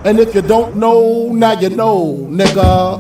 And if you don't know, now you know, nigga.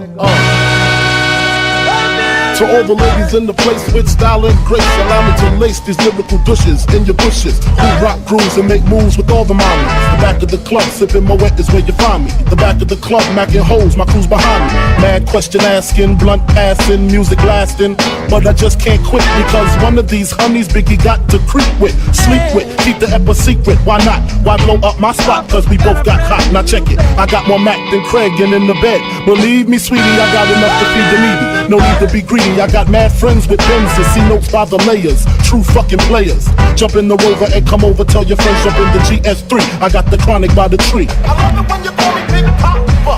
To all the ladies in the place with style and grace, allow me to lace these lyrical douches in your bushes. Who rock grooves and make moves with all the mommies. The back of the club, sipping my wet is where you find me. The back of the club, macking hoes, my crew's behind me. Mad question asking, blunt passing, music lasting. But I just can't quit because one of these honeys Biggie got to creep with, sleep with, keep the ep a secret. Why not? Why blow up my spot? Cause we both got hot. Now check it. I got more Mac than Craig and in the bed. Believe me, sweetie, I got enough to feed the needy. No need to be greedy. I got mad friends with pens to see notes by the layers. True fucking players. Jump in the Rover and come over. Tell your friends jump in the GS3. I got the chronic by the tree. I love it when you call me Big Papa.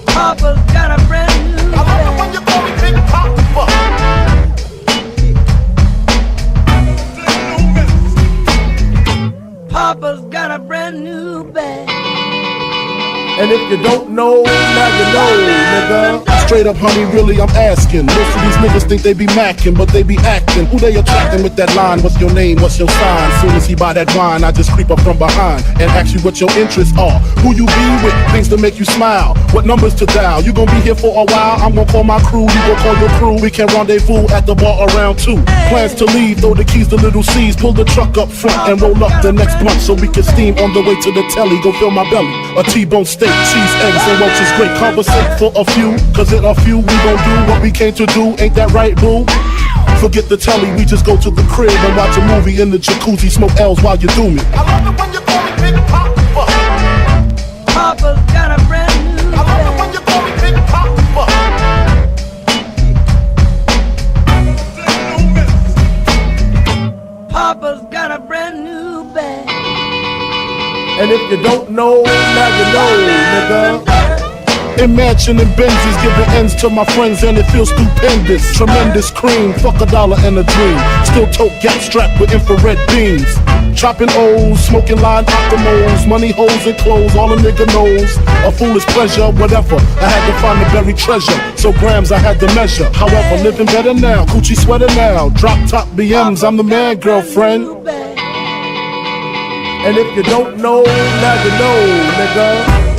Papa's got a brand new bag. I love it when you call me Big Papa. Papa's got a brand new bag. And if you don't know, now you know, nigga. Straight up, honey, really, I'm asking. Most of these niggas think they be macking, but they be acting. Who they attracting with that line? What's your name? What's your sign? Soon as he buy that wine, I just creep up from behind and ask you what your interests are. Who you be with? Things to make you smile. What numbers to dial? You gon' be here for a while. I'm gon' call my crew. You gon' call your crew. We can rendezvous at the bar around 2. Plans to leave, throw the keys to little C's. Pull the truck up front and roll up the next blunt so we can steam on the way to the telly. Go fill my belly. A T-bone steak, cheese, eggs, and roaches. Great conversate for a few. Cause in a few we gon' do what we came to do. Ain't that right, boo? Forget the telly, we just go to the crib and watch a movie in the jacuzzi. Smoke L's while you do me. I love it when you call me Big Papa. Papa's got a brand new bag. I love it when you call me Big Papa. Papa's got a brand new bag. And if you don't know, now you know, nigga. Imagine and Benzes giving ends to my friends and it feels stupendous. Tremendous cream, fuck $1 and a dream. Still tote gas strapped with infrared beams. Chopping O's, smoking line optimals. Money, holes, and clothes, all a nigga knows. A foolish pleasure, whatever. I had to find the buried treasure, so grams I had to measure. However, living better now, Gucci sweater now. Drop top BMs, I'm the man, girlfriend. And if you don't know, now you know, nigga.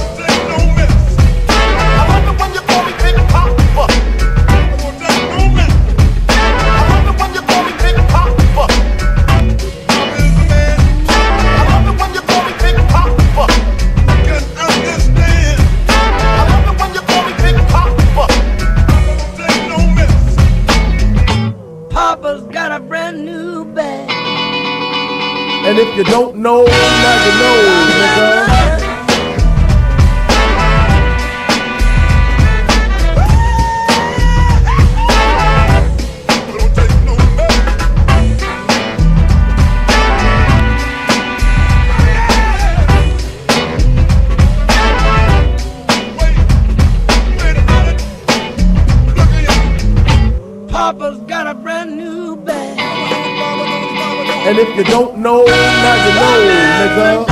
And if you don't know, now you know, nigga. Papa's got a brand new bag. And if you don't know, now you know, nigga.